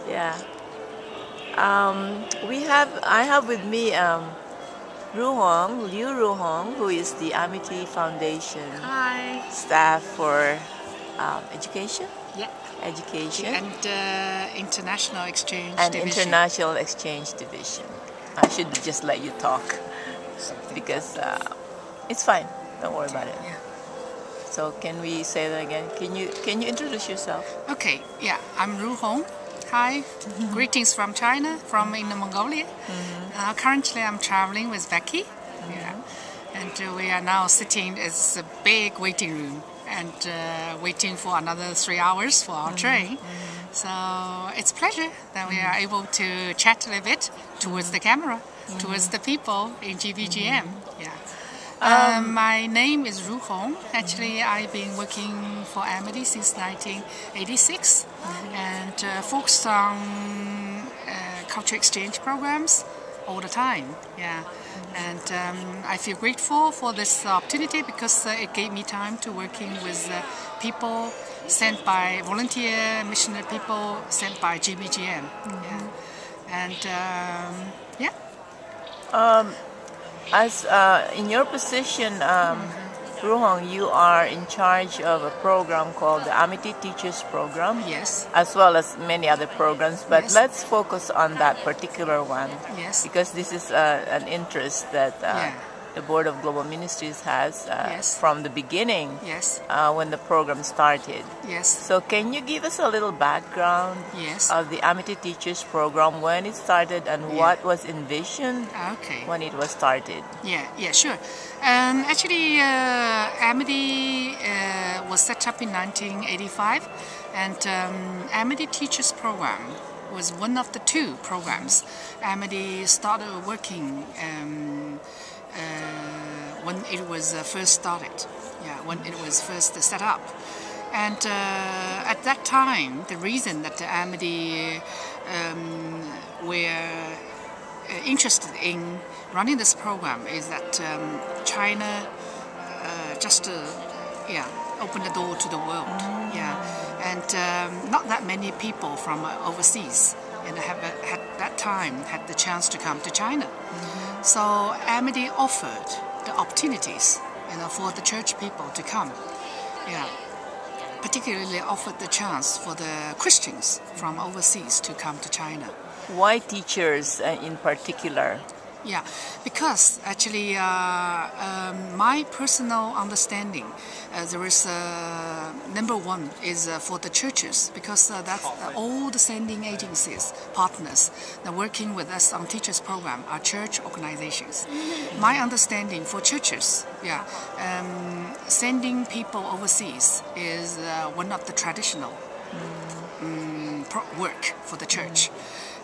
Yeah. I have with me Liu Ruhong, who is the Amity Foundation Hi. staff for education. Yeah. Education And International Exchange and Division. International Exchange Division. I should just let you talk because it's fine. Don't worry about it. Yeah. So can we say that again? Can you introduce yourself? Okay. Yeah. I'm Ru Hong. Hi. Greetings from China, from in Mongolia. Currently, I'm traveling with Becky. Yeah. And we are now sitting in a big waiting room and waiting for another 3 hours for our train. So it's a pleasure that we are able to chat a little bit towards the camera, towards the people in GBGM. Yeah. My name is Ru Hong. Actually, I've been working for Amity since 1986 and focused on culture exchange programs all the time. Yeah. And I feel grateful for this opportunity because it gave me time to working with people sent by volunteer missionary people sent by GBGM. Yeah. And yeah. As in your position, Ruhong, you are in charge of a program called the Amity Teachers program. Yes. As well as many other programs, but Yes. let's focus on that particular one. Yes. Because this is an interest that the Board of Global Ministries has Yes. from the beginning. Yes. When the program started. Yes. So can you give us a little background Yes. of the Amity Teachers program, when it started and what was envisioned when it was started? Yeah, sure. Actually, Amity was set up in 1985, and Amity Teachers program was one of the two programs. Amity started working when it was first started. Yeah, when it was first set up. And at that time, the reason that the Amity were interested in running this program is that China just opened the door to the world. Yeah, and not that many people from overseas and have at that time had the chance to come to China. So Amity offered the opportunities, for the church people to come. Yeah, particularly offered the chance for the Christians from overseas to come to China. Why teachers in particular? Yeah, because actually my personal understanding, there is number one is for the churches, because that's all the sending agencies, partners that working with us on teachers program are church organizations. My understanding for churches, sending people overseas is one of the traditional work for the church.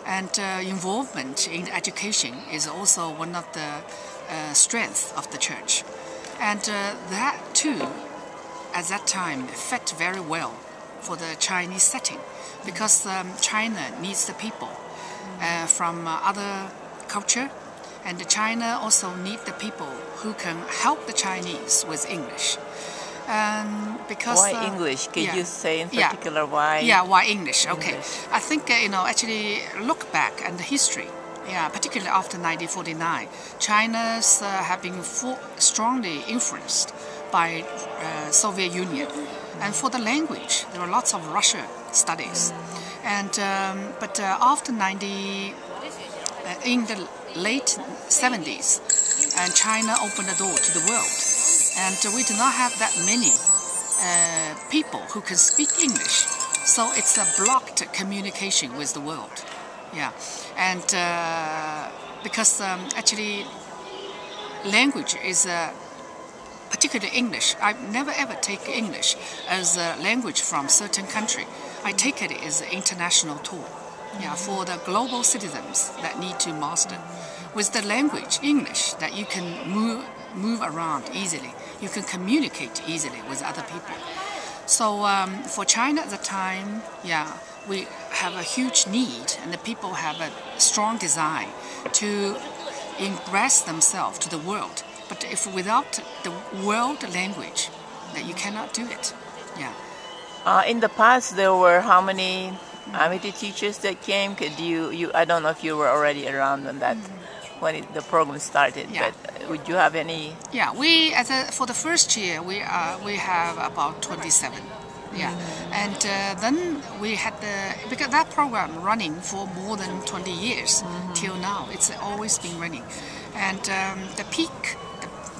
And involvement in education is also one of the strengths of the church. And that too, at that time, fit very well for the Chinese setting, because China needs the people from other culture, and China also needs the people who can help the Chinese with English. Because why English? Can you say in particular why? Yeah, why English? Okay, I think actually look back at the history. Yeah, particularly after 1949, China's have been strongly influenced by Soviet Union, and for the language, there were lots of Russian studies, and but after in the late 70s, and China opened the door to the world. And we do not have that many people who can speak English, so it's a blocked communication with the world. Yeah, and because actually language is particularly English. I never ever take English as a language from certain country. I take it as an international tool. Yeah, for the global citizens that need to master with the language English, that you can move around easily. You can communicate easily with other people. So for China at the time, we have a huge need, and the people have a strong desire to express themselves to the world. But if without the world language, that you cannot do it. Yeah. In the past, there were how many Amity Teachers that came? Could you? I don't know if you were already around when that the program started, Yeah. but would you have any? Yeah, for the first year we have about 27. Yeah, and then we had because that program running for more than 20 years till now. It's always been running, and the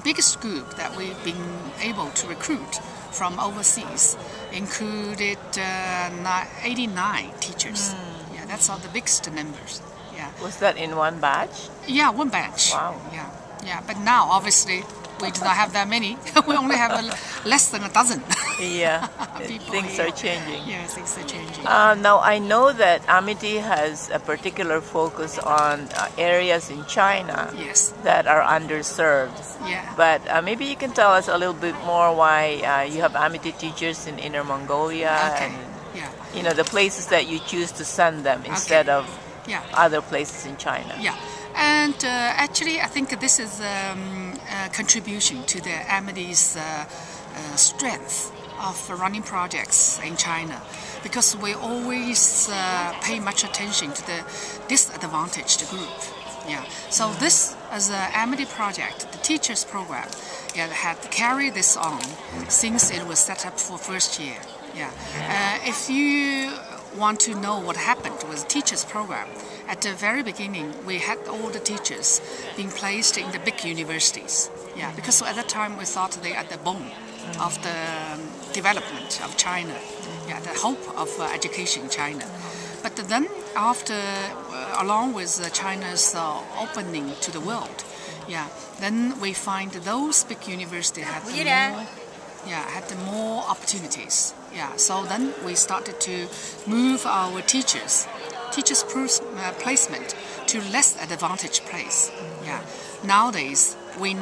biggest group that we've been able to recruit from overseas included 89 teachers. Yeah, that's all the biggest numbers. Yeah. Was that in one batch? Yeah, one batch. Wow. Yeah, yeah. But now, obviously, we do not have that many. We only have less than a dozen. Yeah, things here. are changing. Yeah, things are changing. Now, I know that Amity has a particular focus on areas in China Yes. that are underserved. Yeah. But maybe you can tell us a little bit more why you have Amity Teachers in Inner Mongolia Okay. and Yeah. the places that you choose to send them instead of Yeah. other places in China. Yeah. And actually, I think this is a contribution to the Amity's strength of running projects in China, because we always pay much attention to the disadvantaged group. Yeah. So this, as an Amity project, the teachers program, had carried this on since it was set up for first year. Yeah. If you want to know what happened with the teachers program, at the very beginning we had all the teachers being placed in the big universities. Yeah, because at that time we thought they are the bone of the development of China. Yeah, the hope of education in China. But then after, along with China's opening to the world, then we find those big universities had more opportunities. Yeah, so then we started to move our teachers placement to less advantaged place. Yeah, nowadays we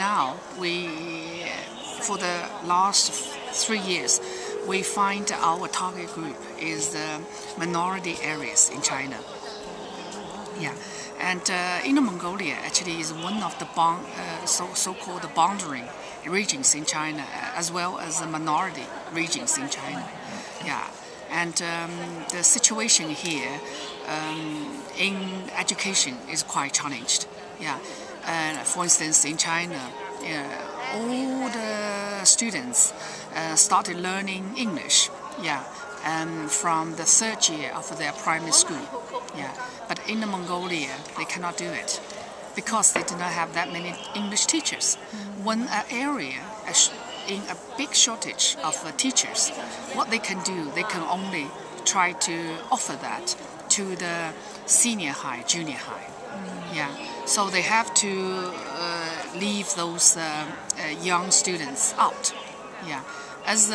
for the last 3 years we find our target group is the minority areas in China. Yeah, and Inner Mongolia actually is one of the so-called boundary regions in China, as well as the minority regions in China. Yeah, and the situation here in education is quite challenged. Yeah, for instance, in China, all the students started learning English. Yeah, from the 3rd year of their primary school. Yeah, but in Mongolia they cannot do it because they do not have that many English teachers. When an area in a big shortage of teachers, what they can do, they can only try to offer that to the senior high, junior high. Yeah, so they have to leave those young students out. Yeah, as